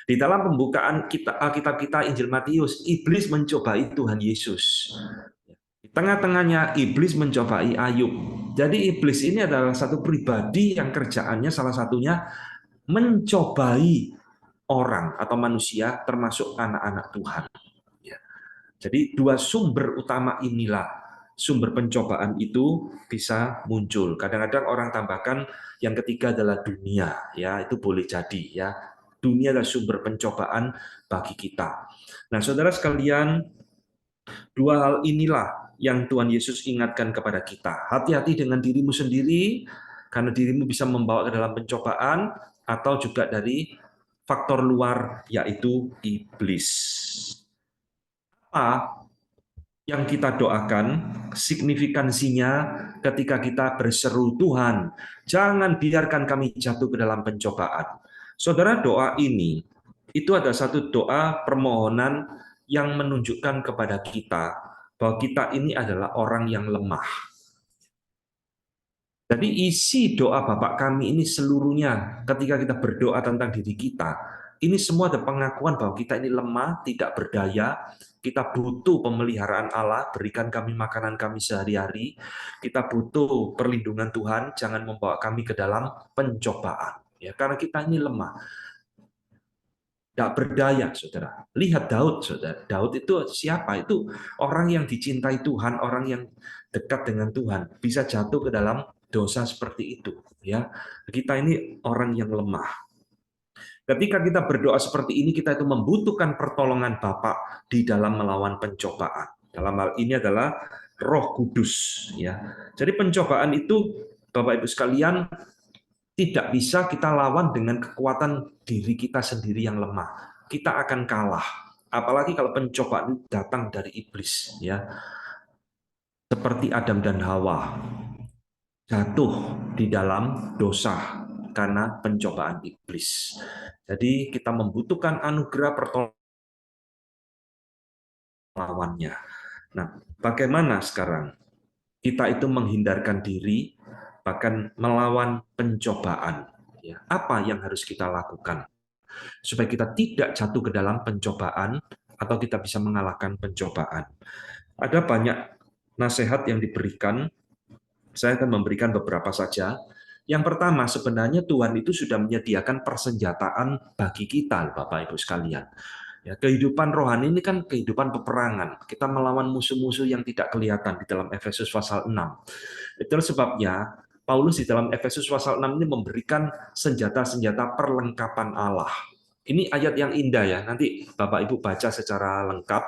Di dalam pembukaan Alkitab kita, Injil Matius, iblis mencobai Tuhan Yesus. Di tengah-tengahnya, iblis mencobai Ayub. Jadi iblis ini adalah satu pribadi yang kerjaannya salah satunya mencobai orang atau manusia, termasuk anak-anak Tuhan. Jadi dua sumber utama inilah sumber pencobaan itu bisa muncul. Kadang-kadang orang tambahkan yang ketiga adalah dunia, ya itu boleh jadi ya. Dunia adalah sumber pencobaan bagi kita. Nah, saudara sekalian, dua hal inilah yang Tuhan Yesus ingatkan kepada kita. Hati-hati dengan dirimu sendiri, karena dirimu bisa membawa ke dalam pencobaan, atau juga dari faktor luar, yaitu iblis. Apa yang kita doakan, signifikansinya ketika kita berseru, Tuhan, jangan biarkan kami jatuh ke dalam pencobaan. Saudara, doa ini itu ada satu doa permohonan yang menunjukkan kepada kita bahwa kita ini adalah orang yang lemah. Jadi isi doa Bapak kami ini seluruhnya ketika kita berdoa tentang diri kita, ini semua ada pengakuan bahwa kita ini lemah, tidak berdaya, kita butuh pemeliharaan Allah, berikan kami makanan kami sehari-hari, kita butuh perlindungan Tuhan, jangan membawa kami ke dalam pencobaan. Ya, karena kita ini lemah. tidak berdaya, saudara. Lihat Daud, saudara. Daud itu siapa? Itu orang yang dicintai Tuhan, orang yang dekat dengan Tuhan, bisa jatuh ke dalam dosa seperti itu. Ya, kita ini orang yang lemah. Ketika kita berdoa seperti ini, kita itu membutuhkan pertolongan Bapa di dalam melawan pencobaan. Dalam hal ini adalah Roh Kudus. Ya, jadi pencobaan itu, Bapak Ibu sekalian, tidak bisa kita lawan dengan kekuatan diri kita sendiri yang lemah. Kita akan kalah. Apalagi kalau pencobaan datang dari iblis, ya. Seperti Adam dan Hawa jatuh di dalam dosa karena pencobaan iblis. Jadi kita membutuhkan anugerah pertolongannya. Nah, bagaimana sekarang kita itu menghindarkan diri bahkan melawan pencobaan? Ya, apa yang harus kita lakukan supaya kita tidak jatuh ke dalam pencobaan atau kita bisa mengalahkan pencobaan? Ada banyak nasihat yang diberikan. Saya akan memberikan beberapa saja. Yang pertama, sebenarnya Tuhan itu sudah menyediakan persenjataan bagi kita, Bapak Ibu sekalian. Ya, kehidupan rohani ini kan kehidupan peperangan. Kita melawan musuh-musuh yang tidak kelihatan di dalam Efesus pasal 6. Itu sebabnya Paulus di dalam Efesus pasal 6 ini memberikan senjata-senjata perlengkapan Allah. Ini ayat yang indah ya. Nanti Bapak Ibu baca secara lengkap.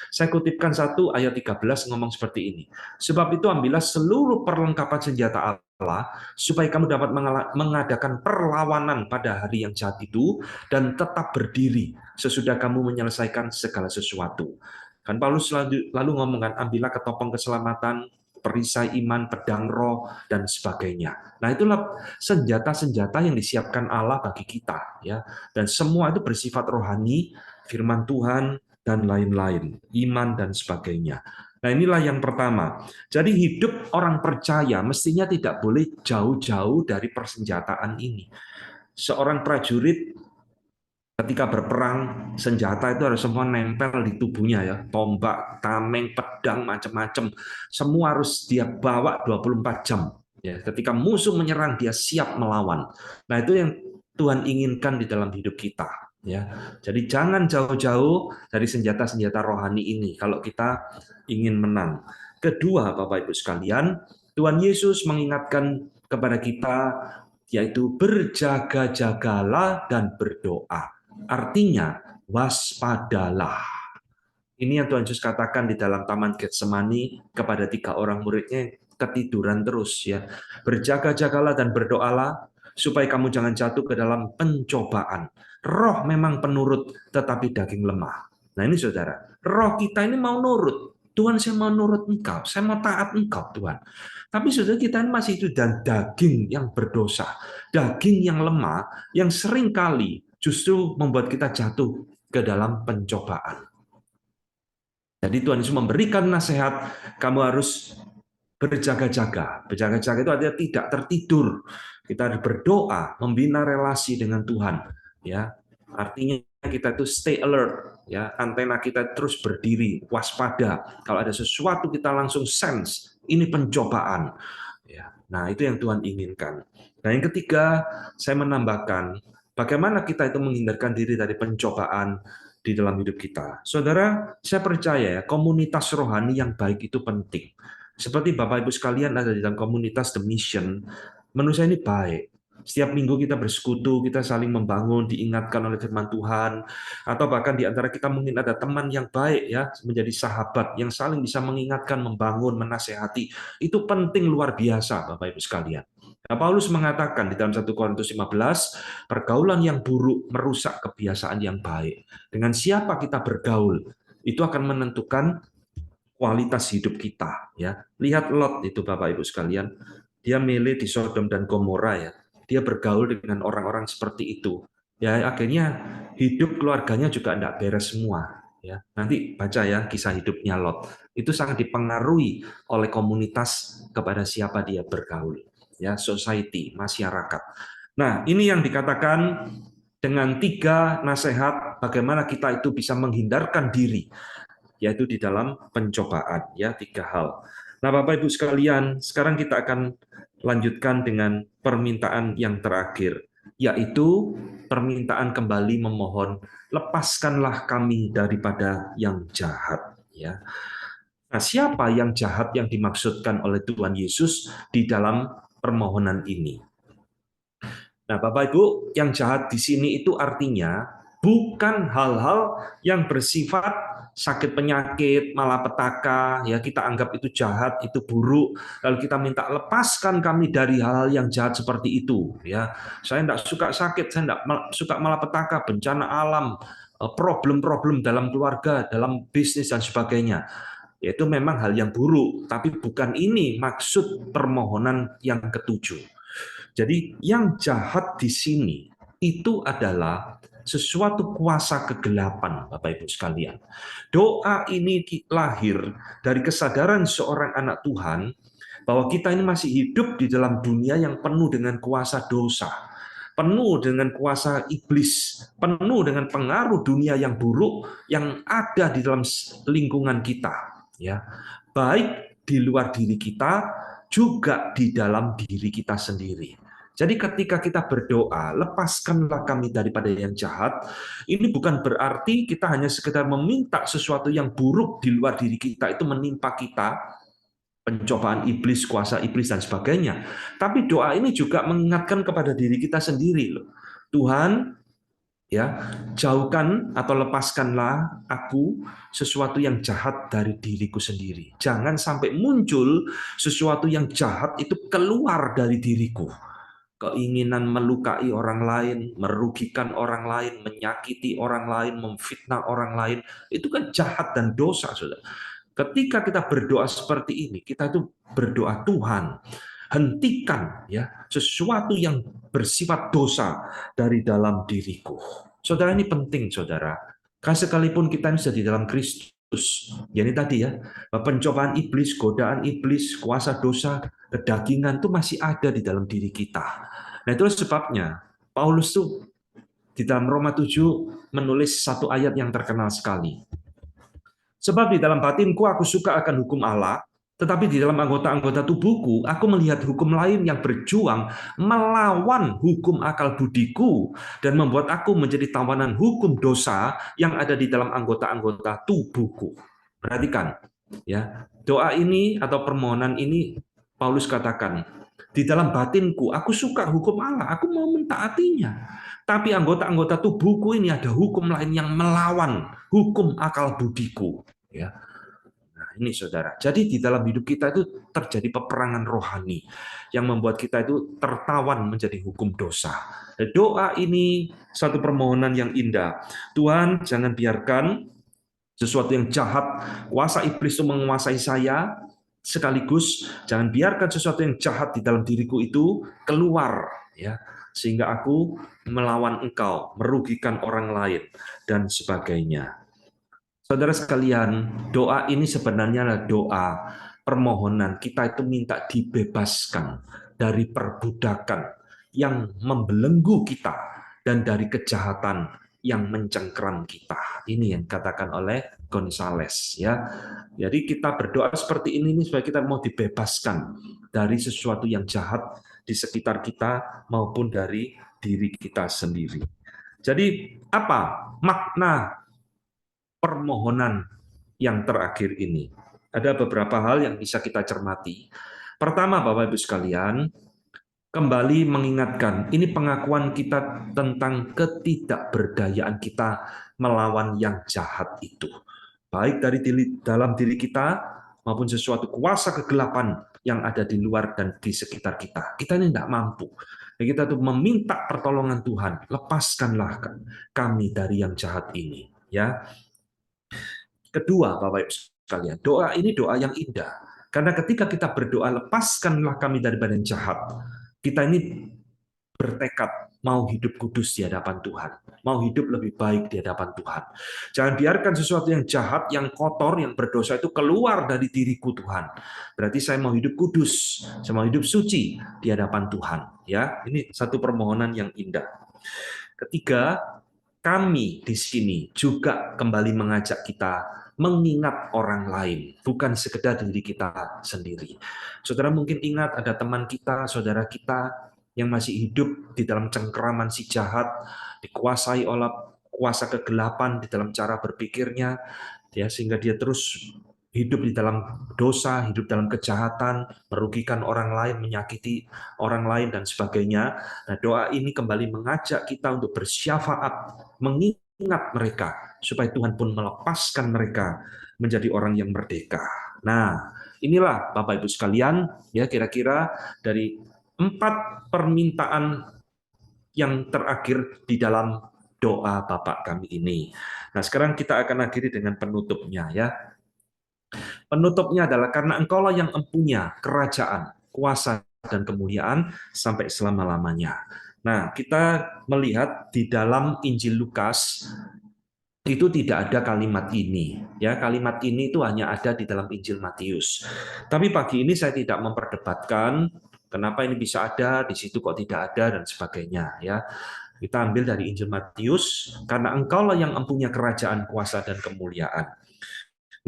Saya kutipkan satu ayat 13 ngomong seperti ini. Sebab itu ambillah seluruh perlengkapan senjata Allah supaya kamu dapat mengadakan perlawanan pada hari yang jahat itu dan tetap berdiri sesudah kamu menyelesaikan segala sesuatu. Kan Paulus lalu ngomongkan ambillah ketopong keselamatan, perisai iman, pedang roh, dan sebagainya. Nah, itulah senjata-senjata yang disiapkan Allah bagi kita, ya. Dan semua itu bersifat rohani, firman Tuhan, dan lain-lain, iman dan sebagainya. Nah, inilah yang pertama. Jadi hidup orang percaya mestinya tidak boleh jauh-jauh dari persenjataan ini. Seorang prajurit ketika berperang, senjata itu harus semua nempel di tubuhnya ya. Tombak, tameng, pedang, macam-macam. Semua harus dia bawa 24 jam. Ya, ketika musuh menyerang, dia siap melawan. Nah, itu yang Tuhan inginkan di dalam hidup kita. Ya, jadi jangan jauh-jauh dari senjata-senjata rohani ini kalau kita ingin menang. Kedua, Bapak Ibu sekalian, Tuhan Yesus mengingatkan kepada kita yaitu berjaga-jagalah dan berdoa. Artinya, waspadalah. Ini yang Tuhan Yesus katakan di dalam Taman Getsemani kepada 3 orang muridnya ketiduran terus ya. Berjaga-jagalah dan berdoalah supaya kamu jangan jatuh ke dalam pencobaan. Roh memang penurut tetapi daging lemah. Nah ini saudara, roh kita ini mau nurut. Tuhan, saya mau nurut engkau, saya mau taat engkau Tuhan. Tapi saudara kita ini masih itu dan daging yang berdosa, daging yang lemah, yang sering kali justru membuat kita jatuh ke dalam pencobaan. Jadi Tuhan Yesus memberikan nasihat, kamu harus berjaga-jaga. Berjaga-jaga itu artinya tidak tertidur. Kita harus berdoa, membina relasi dengan Tuhan. Ya, artinya kita itu stay alert. Ya, antena kita terus berdiri, waspada. Kalau ada sesuatu kita langsung sense, ini pencobaan. Ya, nah itu yang Tuhan inginkan. Nah yang ketiga, saya menambahkan, bagaimana kita itu menghindarkan diri dari pencobaan di dalam hidup kita. Saudara, saya percaya ya, komunitas rohani yang baik itu penting. Seperti Bapak Ibu sekalian ada di dalam komunitas The Mission, menurut saya ini baik. Setiap minggu kita bersekutu, kita saling membangun, diingatkan oleh firman Tuhan, atau bahkan di antara kita mungkin ada teman yang baik ya, menjadi sahabat yang saling bisa mengingatkan, membangun, menasehati. Itu penting luar biasa, Bapak Ibu sekalian. Nah, Paulus mengatakan di dalam 1 Korintus 15, pergaulan yang buruk merusak kebiasaan yang baik. Dengan siapa kita bergaul, itu akan menentukan kualitas hidup kita. Ya, lihat Lot itu Bapak Ibu sekalian, dia milih di Sodom dan Gomora ya. Dia bergaul dengan orang-orang seperti itu. Ya, akhirnya hidup keluarganya juga tidak beres semua. Ya, nanti baca ya kisah hidupnya Lot. Itu sangat dipengaruhi oleh komunitas kepada siapa dia bergaul. Ya, society, masyarakat. Nah, ini yang dikatakan dengan 3 nasihat bagaimana kita itu bisa menghindarkan diri, yaitu di dalam pencobaan. Ya, 3 hal. Nah, Bapak Ibu sekalian, sekarang kita akan lanjutkan dengan permintaan yang terakhir. yaitu permintaan kembali memohon, lepaskanlah kami daripada yang jahat. Ya. Nah, siapa yang jahat yang dimaksudkan oleh Tuhan Yesus di dalam permohonan ini? Nah, Bapak Ibu, yang jahat di sini itu artinya bukan hal-hal yang bersifat sakit penyakit, malapetaka, ya kita anggap itu jahat, itu buruk, lalu kita minta lepaskan kami dari hal-hal yang jahat seperti itu. Ya, saya tidak suka sakit, saya tidak suka malapetaka, bencana alam, problem-problem dalam keluarga, dalam bisnis dan sebagainya. Yaitu memang hal yang buruk, tapi bukan ini maksud permohonan yang ketujuh. Jadi yang jahat di sini itu adalah sesuatu kuasa kegelapan, Bapak Ibu sekalian. Doa ini lahir dari kesadaran seorang anak Tuhan bahwa kita ini masih hidup di dalam dunia yang penuh dengan kuasa dosa, penuh dengan kuasa iblis, penuh dengan pengaruh dunia yang buruk yang ada di dalam lingkungan kita, ya. Baik di luar diri kita, juga di dalam diri kita sendiri. Jadi ketika kita berdoa, lepaskanlah kami daripada yang jahat, ini bukan berarti kita hanya sekedar meminta sesuatu yang buruk di luar diri kita itu menimpa kita, pencobaan iblis, kuasa iblis dan sebagainya. Tapi doa ini juga mengingatkan kepada diri kita sendiri loh. Tuhan, ya, jauhkan atau lepaskanlah aku sesuatu yang jahat dari diriku sendiri. Jangan sampai muncul sesuatu yang jahat itu keluar dari diriku. Keinginan melukai orang lain, merugikan orang lain, menyakiti orang lain, memfitnah orang lain, itu kan jahat dan dosa, Saudara. Ketika kita berdoa seperti ini, kita itu berdoa, Tuhan, hentikan ya sesuatu yang bersifat dosa dari dalam diriku. Saudara, ini penting, Saudara. Karena sekalipun kita ini sudah di dalam Kristus, ya ini tadi ya, pencobaan iblis, godaan iblis, kuasa dosa, kedagingan itu masih ada di dalam diri kita. Nah, itu sebabnya Paulus tuh di dalam Roma 7 menulis satu ayat yang terkenal sekali. Sebab di dalam batinku aku suka akan hukum Allah, tetapi di dalam anggota-anggota tubuhku aku melihat hukum lain yang berjuang melawan hukum akal budiku dan membuat aku menjadi tawanan hukum dosa yang ada di dalam anggota-anggota tubuhku. Perhatikan, ya, doa ini atau permohonan ini Paulus katakan, di dalam batinku aku suka hukum Allah, aku mau mentaatinya. Tapi anggota-anggota tubuhku ini ada hukum lain yang melawan hukum akal budiku. Ya, nah ini saudara. Jadi di dalam hidup kita itu terjadi peperangan rohani yang membuat kita itu tertawan menjadi hukum dosa. Doa ini satu permohonan yang indah. Tuhan, jangan biarkan sesuatu yang jahat, kuasa iblis itu menguasai saya, sekaligus jangan biarkan sesuatu yang jahat di dalam diriku itu keluar, ya, sehingga aku melawan engkau, merugikan orang lain, dan sebagainya. Saudara sekalian, doa ini sebenarnya adalah doa permohonan. Kita itu minta dibebaskan dari perbudakan yang membelenggu kita dan dari kejahatan yang mencengkeram kita. Ini yang dikatakan oleh Gonzales, ya. Jadi kita berdoa seperti ini supaya kita mau dibebaskan dari sesuatu yang jahat di sekitar kita maupun dari diri kita sendiri. Jadi apa makna permohonan yang terakhir ini? Ada beberapa hal yang bisa kita cermati. Pertama, Bapak Ibu sekalian, kembali mengingatkan, ini pengakuan kita tentang ketidakberdayaan kita melawan yang jahat itu. Baik dari dalam diri kita, maupun sesuatu kuasa kegelapan yang ada di luar dan di sekitar kita. Kita ini tidak mampu. Dan kita tuh meminta pertolongan Tuhan, lepaskanlah kami dari yang jahat ini. Ya. Kedua, Bapak Ibu sekalian, doa ini doa yang indah. Karena ketika kita berdoa, lepaskanlah kami dari badan jahat, kita ini bertekad mau hidup kudus di hadapan Tuhan, mau hidup lebih baik di hadapan Tuhan. Jangan biarkan sesuatu yang jahat, yang kotor, yang berdosa itu keluar dari diriku, Tuhan. Berarti saya mau hidup kudus, saya mau hidup suci di hadapan Tuhan. Ya, ini satu permohonan yang indah. Ketiga, kami di sini juga kembali mengajak kita mengingat orang lain, bukan sekedar diri kita sendiri. Saudara mungkin ingat ada teman kita, saudara kita yang masih hidup di dalam cengkeraman si jahat, dikuasai oleh kuasa kegelapan di dalam cara berpikirnya, ya, sehingga dia terus hidup di dalam dosa, hidup dalam kejahatan, merugikan orang lain, menyakiti orang lain, dan sebagainya. Nah, doa ini kembali mengajak kita untuk bersyafaat, mengingat mereka, supaya Tuhan pun melepaskan mereka menjadi orang yang merdeka. Nah, inilah Bapak Ibu sekalian, ya, kira-kira dari 4 permintaan yang terakhir di dalam doa Bapa kami ini. Nah, sekarang kita akan akhiri dengan penutupnya, ya. Penutupnya adalah karena Engkaulah yang empunya kerajaan, kuasa, dan kemuliaan sampai selama-lamanya. Nah, kita melihat di dalam Injil Lukas itu tidak ada kalimat ini, ya. Kalimat ini itu hanya ada di dalam Injil Matius. Tapi pagi ini saya tidak memperdebatkan kenapa ini bisa ada, di situ kok tidak ada, dan sebagainya, ya. Kita ambil dari Injil Matius, karena Engkaulah yang empunya kerajaan, kuasa, dan kemuliaan.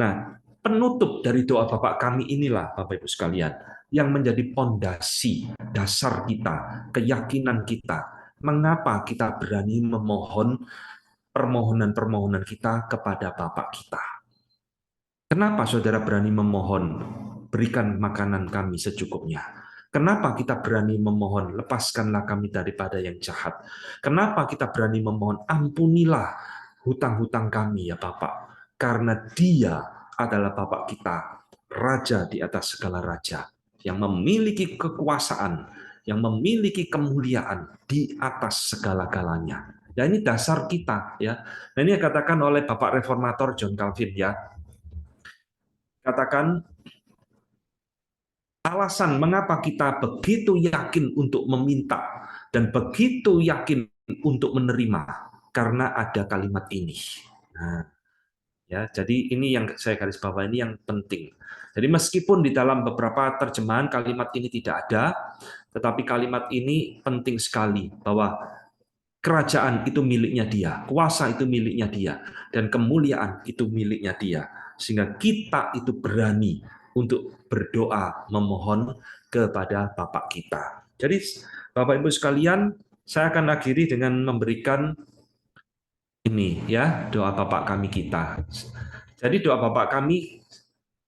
Nah, penutup dari doa Bapak kami inilah, Bapak Ibu sekalian, yang menjadi pondasi dasar kita, keyakinan kita, mengapa kita berani memohon permohonan-permohonan kita kepada Bapak kita. Kenapa saudara berani memohon, berikan makanan kami secukupnya? Kenapa kita berani memohon, lepaskanlah kami daripada yang jahat? Kenapa kita berani memohon, ampunilah hutang-hutang kami ya Bapak? Karena Dia adalah Bapak kita, Raja di atas segala raja, yang memiliki kekuasaan, yang memiliki kemuliaan di atas segala-galanya. Ya, ini dasar kita, ya. Nah, ini dikatakan oleh Bapak Reformator John Calvin, ya. Katakan alasan mengapa kita begitu yakin untuk meminta dan begitu yakin untuk menerima karena ada kalimat ini. Nah, ya, jadi ini yang saya garis bawah, ini yang penting. Jadi meskipun di dalam beberapa terjemahan kalimat ini tidak ada, tetapi kalimat ini penting sekali, bahwa kerajaan itu miliknya Dia, kuasa itu miliknya Dia, dan kemuliaan itu miliknya Dia. Sehingga kita itu berani untuk berdoa, memohon kepada Bapak kita. Jadi Bapak Ibu sekalian, saya akan akhiri dengan memberikan ini, ya, doa Bapak kami kita. Jadi doa Bapak kami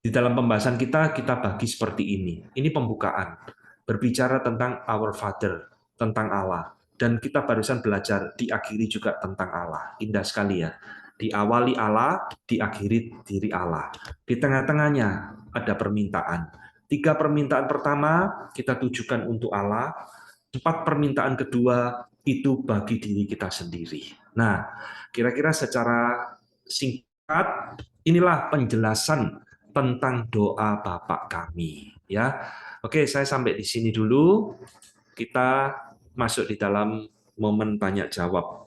di dalam pembahasan kita bagi seperti ini. Ini pembukaan, berbicara tentang Our Father, tentang Allah. Dan kita barusan belajar diakhiri juga tentang Allah. Indah sekali, ya. Diawali Allah, diakhiri diri Allah. Di tengah-tengahnya ada permintaan. 3 permintaan pertama kita tujukan untuk Allah. 4 permintaan kedua itu bagi diri kita sendiri. Nah, kira-kira secara singkat inilah penjelasan tentang doa Bapak kami, ya. Oke, saya sampai di sini dulu. Kita masuk di dalam momen tanya jawab.